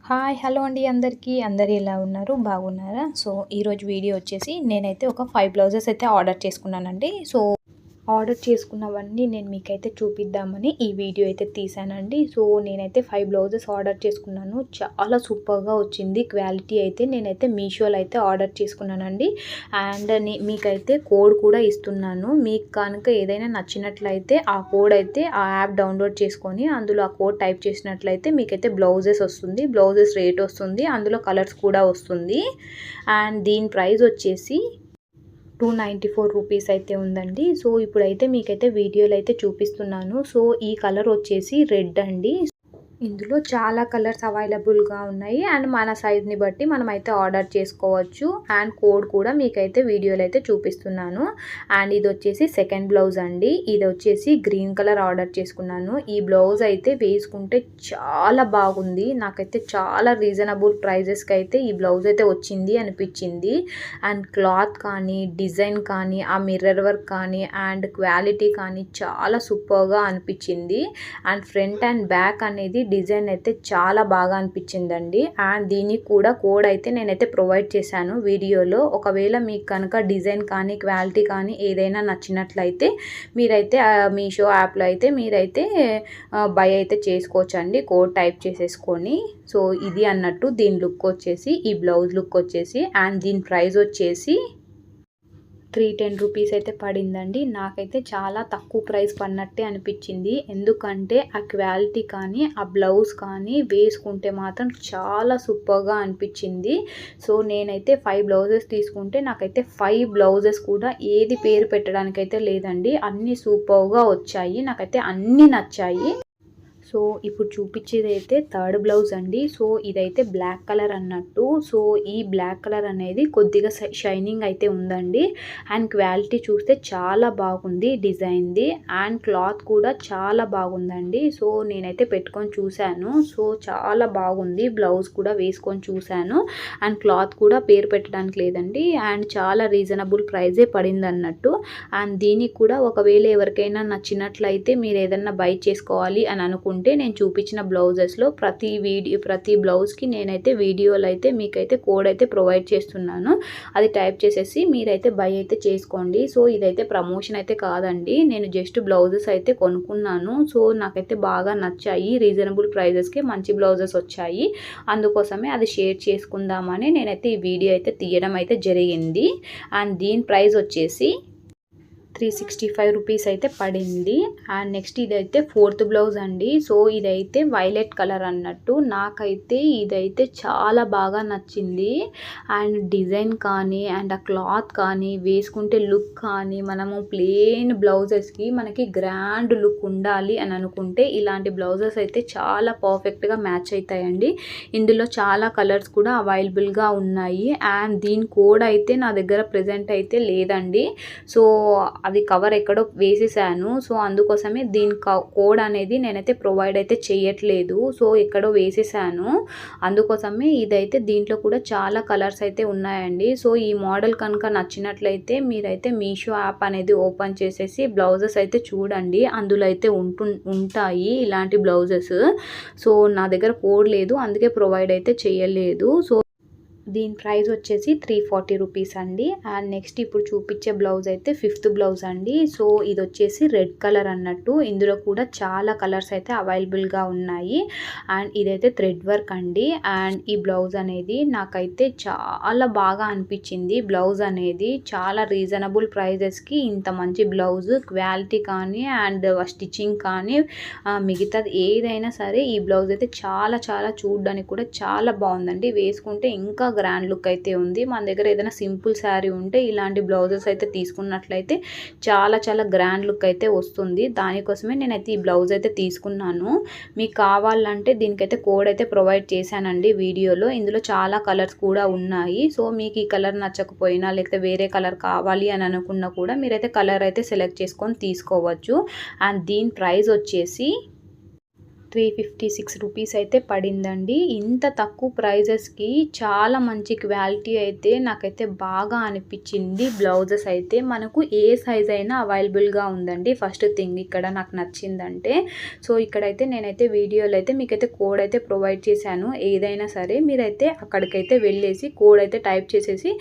Hi hello అండి అందరూ ఎలా ఉన్నారు బాగున్నారా? సో ఈరోజు వీడియో వచ్చేసి నేనైతే ఒక 5 బ్లౌజెస్ అయితే ఆర్డర్ చేసుకున్నానండి. సో ఆర్డర్ చేసుకున్నవన్నీ నేను మీకైతే చూపిద్దామని ఈ వీడియో అయితే తీసానండి. సో నేనైతే 5 బ్లౌజెస్ ఆర్డర్ చేసుకున్నాను. చాలా సూపర్గా వచ్చింది క్వాలిటీ అయితే. నేనైతే మీషోలో అయితే ఆర్డర్ చేసుకున్నానండి. అండ్ మీకైతే కోడ్ కూడా ఇస్తున్నాను. మీకు కనుక ఏదైనా నచ్చినట్లయితే ఆ కోడ్ అయితే ఆ యాప్ డౌన్లోడ్ చేసుకొని అందులో ఆ కోడ్ టైప్ చేసినట్లయితే మీకైతే బ్లౌజెస్ వస్తుంది. బ్లౌజెస్ రేట్ వస్తుంది, అందులో కలర్స్ కూడా వస్తుంది. అండ్ దీని ప్రైస్ వచ్చేసి 294 రూపీస్ అయితే ఉందండి. సో ఇప్పుడైతే మీకైతే వీడియోలో అయితే చూపిస్తున్నాను. సో ఈ కలర్ వచ్చేసి రెడ్ అండి. ఇందులో చాలా కలర్స్ అవైలబుల్గా ఉన్నాయి. అండ్ మన సైజ్ని బట్టి మనమైతే ఆర్డర్ చేసుకోవచ్చు. అండ్ కోడ్ కూడా మీకైతే వీడియోలో అయితే చూపిస్తున్నాను. అండ్ ఇది వచ్చేసి సెకండ్ బ్లౌజ్ అండి. ఇది వచ్చేసి గ్రీన్ కలర్ ఆర్డర్ చేసుకున్నాను. ఈ బ్లౌజ్ అయితే వేసుకుంటే చాలా బాగుంది. నాకైతే చాలా రీజనబుల్ ప్రైజెస్కి అయితే ఈ బ్లౌజ్ అయితే వచ్చింది అనిపించింది. అండ్ క్లాత్ కానీ, డిజైన్ కానీ, ఆ మిర్రర్ వర్క్ కానీ, అండ్ క్వాలిటీ కానీ చాలా సూపర్గా అనిపించింది. అండ్ ఫ్రంట్ అండ్ బ్యాక్ అనేది డిజైన్ అయితే చాలా బాగా అనిపించిందండి. అండ్ దీనికి కూడా కోడ్ అయితే నేనైతే ప్రొవైడ్ చేశాను వీడియోలో. ఒకవేళ మీకు కనుక డిజైన్ కానీ క్వాలిటీ కానీ ఏదైనా నచ్చినట్లయితే మీరైతే మీషో యాప్లో అయితే మీరైతే బై అయితే చేసుకోవచ్చండి, కోడ్ టైప్ చేసేసుకొని. సో ఇది అన్నట్టు దీని లుక్ వచ్చేసి, ఈ బ్లౌజ్ లుక్ వచ్చేసి, అండ్ దీని ప్రైస్ వచ్చేసి 310 రూపీస్ అయితే పడిందండి. నాకైతే చాలా తక్కువ ప్రైస్ పడినట్టే అనిపించింది. ఎందుకంటే ఆ క్వాలిటీ కానీ ఆ బ్లౌజ్ కానీ వేసుకుంటే మాత్రం చాలా సూపర్గా అనిపించింది. సో నేనైతే 5 బ్లౌజెస్ తీసుకుంటే నాకైతే 5 బ్లౌజెస్ కూడా ఏది పేరు పెట్టడానికైతే లేదండి. అన్నీ సూపర్గా వచ్చాయి, నాకైతే అన్నీ నచ్చాయి. సో ఇప్పుడు చూపించేది అయితే థర్డ్ బ్లౌజ్ అండి. సో ఇదైతే బ్లాక్ కలర్ అన్నట్టు. సో ఈ బ్లాక్ కలర్ అనేది కొద్దిగా షైనింగ్ అయితే ఉందండి. అండ్ క్వాలిటీ చూస్తే చాలా బాగుంది డిజైన్ది. అండ్ క్లాత్ కూడా చాలా బాగుందండి. సో నేనైతే పెట్టుకొని చూశాను. సో చాలా బాగుంది. బ్లౌజ్ కూడా వేసుకొని చూశాను. అండ్ క్లాత్ కూడా పేరు పెట్టడానికి లేదండి. అండ్ చాలా రీజనబుల్ ప్రైజే పడింది అన్నట్టు. అండ్ దీనికి కూడా ఒకవేళ ఎవరికైనా నచ్చినట్లయితే మీరు ఏదన్నా బై చేసుకోవాలి అని అనుకుంటే నేను చూపించిన బ్లౌజెస్లో ప్రతి బ్లౌజ్కి నేనైతే వీడియోలో అయితే మీకైతే కోడ్ అయితే ప్రొవైడ్ చేస్తున్నాను. అది టైప్ చేసేసి మీరైతే బై అయితే చేసుకోండి. సో ఇదైతే ప్రమోషన్ అయితే కాదండి, నేను జస్ట్ బ్లౌజెస్ అయితే కొనుక్కున్నాను. సో నాకైతే బాగా నచ్చాయి, రీజనబుల్ ప్రైజెస్కి మంచి బ్లౌజెస్ వచ్చాయి. అందుకోసమే అది షేర్ చేసుకుందామని నేనైతే ఈ వీడియో అయితే తీయడం అయితే జరిగింది. అండ్ దీని ప్రైస్ వచ్చేసి 365 రూపీస్ అయితే పడింది. అండ్ నెక్స్ట్ ఇదైతే ఫోర్త్ బ్లౌజ్ అండి. సో ఇదైతే వైలెట్ కలర్ అన్నట్టు. నాకైతే ఇదైతే చాలా బాగా నచ్చింది. అండ్ డిజైన్ కానీ అండ్ ఆ క్లాత్ కానీ వేసుకుంటే లుక్ కానీ, మనము ప్లెయిన్ బ్లౌజెస్కి మనకి గ్రాండ్ లుక్ ఉండాలి అని అనుకుంటే ఇలాంటి బ్లౌజెస్ అయితే చాలా పర్ఫెక్ట్గా మ్యాచ్ అవుతాయండి. ఇందులో చాలా కలర్స్ కూడా అవైలబుల్గా ఉన్నాయి. అండ్ దీని కోడ్ అయితే నా దగ్గర ప్రెజెంట్ అయితే లేదండి. సో అది కవర్ ఎక్కడో వేసేసాను. సో అందుకోసమే దీని కోడ్ అనేది నేనైతే ప్రొవైడ్ అయితే చేయట్లేదు. సో ఎక్కడో వేసేసాను. అందుకోసమే ఇదైతే దీంట్లో కూడా చాలా కలర్స్ అయితే ఉన్నాయండి. సో ఈ మోడల్ కనుక నచ్చినట్లయితే మీరైతే మీషో యాప్ అనేది ఓపెన్ చేసేసి బ్లౌజెస్ అయితే చూడండి. అందులో అయితే ఉంటాయి ఇలాంటి బ్లౌజెస్. సో నా దగ్గర కోడ్ లేదు, అందుకే ప్రొవైడ్ అయితే చేయలేదు. సో దీని ప్రైస్ వచ్చేసి 340 రూపీస్ అండి. అండ్ నెక్స్ట్ ఇప్పుడు చూపించే బ్లౌజ్ అయితే ఫిఫ్త్ బ్లౌజ్ అండి. సో ఇది వచ్చేసి రెడ్ కలర్ అన్నట్టు. ఇందులో కూడా చాలా కలర్స్ అయితే అవైలబుల్గా ఉన్నాయి. అండ్ ఇదైతే థ్రెడ్ వర్క్ అండి. అండ్ ఈ బ్లౌజ్ అనేది నాకైతే చాలా బాగా అనిపించింది. బ్లౌజ్ అనేది చాలా రీజనబుల్ ప్రైజెస్కి ఇంత మంచి బ్లౌజ్ క్వాలిటీ కానీ అండ్ స్టిచ్చింగ్ కానీ మిగతాది ఏదైనా సరే ఈ బ్లౌజ్ అయితే చాలా చాలా చూడడానికి కూడా చాలా బాగుందండి. వేసుకుంటే ఇంకా గ్రాండ్ లుక్ అయితే ఉంది. మన దగ్గర ఏదైనా సింపుల్ శారీ ఉంటే ఇలాంటి బ్లౌజెస్ అయితే తీసుకున్నట్లయితే చాలా చాలా గ్రాండ్ లుక్ అయితే వస్తుంది. దానికోసమే నేనైతే ఈ బ్లౌజ్ అయితే తీసుకున్నాను. మీకు కావాలంటే దీనికైతే కోడ్ అయితే ప్రొవైడ్ చేశానండి వీడియోలో. ఇందులో చాలా కలర్స్ కూడా ఉన్నాయి. సో మీకు ఈ కలర్ నచ్చకపోయినా లేకపోతే వేరే కలర్ కావాలి అని అనుకున్నా కూడా మీరైతే కలర్ అయితే సెలెక్ట్ చేసుకొని తీసుకోవచ్చు. అండ్ దీని ప్రైస్ వచ్చేసి 356 రూపీస్ అయితే పడిందండి. ఇంత తక్కువ ప్రైజెస్‌కి చాలా మంచి క్వాలిటీ అయితే నాకైతే బాగా అనిపించింది. బ్లౌజెస్ అయితే మనకు ఏ సైజ్ అయినా అవైలబుల్‌గా ఉందండి. ఫస్ట్ థింగ్ ఇక్కడ నాకు నచ్చిందంటే, సో ఇక్కడైతే నేనైతే వీడియోలో అయితే మీకైతే కోడ్ అయితే ప్రొవైడ్ చేశాను. ఏదైనా సరే మీరైతే అక్కడికైతే వెళ్ళేసి కోడ్ అయితే టైప్ చేసేసి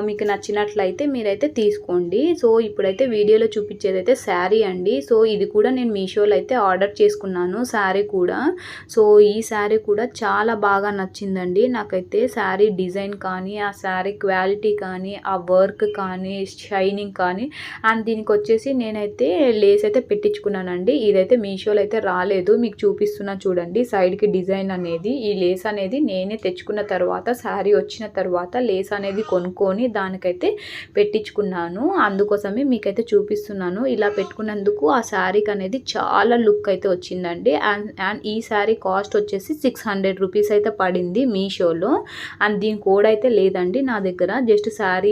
మీకు నచ్చినట్లయితే మీరైతే తీసుకోండి. సో ఇప్పుడైతే వీడియోలో చూపించేదైతే శారీ అండి. సో ఇది కూడా నేను మీషోలో అయితే ఆర్డర్ చేసుకున్నాను శారీ కూడా. సో ఈ శారీ కూడా చాలా బాగా నచ్చిందండి నాకైతే. శారీ డిజైన్ కానీ, ఆ శారీ క్వాలిటీ కానీ, ఆ వర్క్ కానీ, షైనింగ్ కానీ, అండ్ దీనికి వచ్చేసి నేనైతే లేస్ అయితే పెట్టించుకున్నానండి. ఇదైతే మీషోలో అయితే రాలేదు, మీకు చూపిస్తున్నా చూడండి. సైడ్కి డిజైన్ అనేది, ఈ లేస్ అనేది నేనే తెచ్చుకున్న తర్వాత, శారీ వచ్చిన తర్వాత లేస్ అనేది కొనుక్కొని దానికైతే పెట్టించుకున్నాను. అందుకోసమే మీకైతే చూపిస్తున్నాను. ఇలా పెట్టుకున్నందుకు ఆ శారీకి అనేది చాలా లుక్ అయితే వచ్చిందండి. అండ్ ఈ శారీ కాస్ట్ వచ్చేసి 600 రూపీస్ అయితే పడింది మీషోలో. అండ్ దీని కోడ్ అయితే లేదండి నా దగ్గర. జస్ట్ శారీ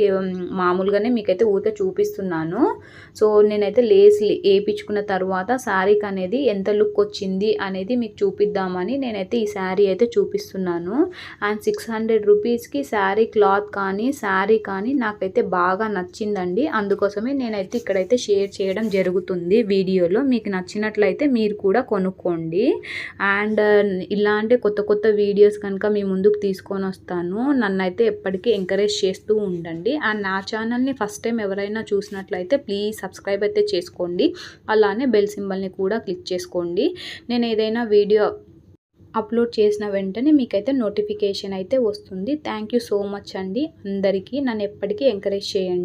మామూలుగానే మీకైతే ఊరికే చూపిస్తున్నాను. సో నేనైతే లేస్ వేయించుకున్న తర్వాత శారీకి అనేది ఎంత లుక్ వచ్చింది అనేది మీకు చూపిద్దామని నేనైతే ఈ శారీ అయితే చూపిస్తున్నాను. అండ్ 600 రూపీస్కి శారీ క్లాత్ కానీ, శారీ కానీ నాకైతే బాగా నచ్చిందండి. అందుకోసమే నేనైతే ఇక్కడైతే షేర్ చేయడం జరుగుతుంది వీడియోలో. మీకు నచ్చినట్లయితే మీరు కూడా కొనుక్కోండి. అండ్ ఇలాంటి కొత్త కొత్త వీడియోస్ కనుక మీ ముందుకు తీసుకొని వస్తాను. నన్నైతే ఎప్పటికీ ఎంకరేజ్ చేస్తూ ఉండండి. అండ్ నా ఛానల్ని ఫస్ట్ టైం ఎవరైనా చూసినట్లయితే ప్లీజ్ సబ్స్క్రైబ్ అయితే చేసుకోండి. అలానే బెల్ సింబల్ని కూడా క్లిక్ చేసుకోండి. నేను ఏదైనా వీడియో అప్లోడ్ చేసిన వెంటనే మీకైతే నోటిఫికేషన్ అయితే వస్తుంది. థ్యాంక్ యూ సో మచ్ అండి అందరికీ. నన్ను ఎప్పటికీ ఎంకరేజ్ చేయండి.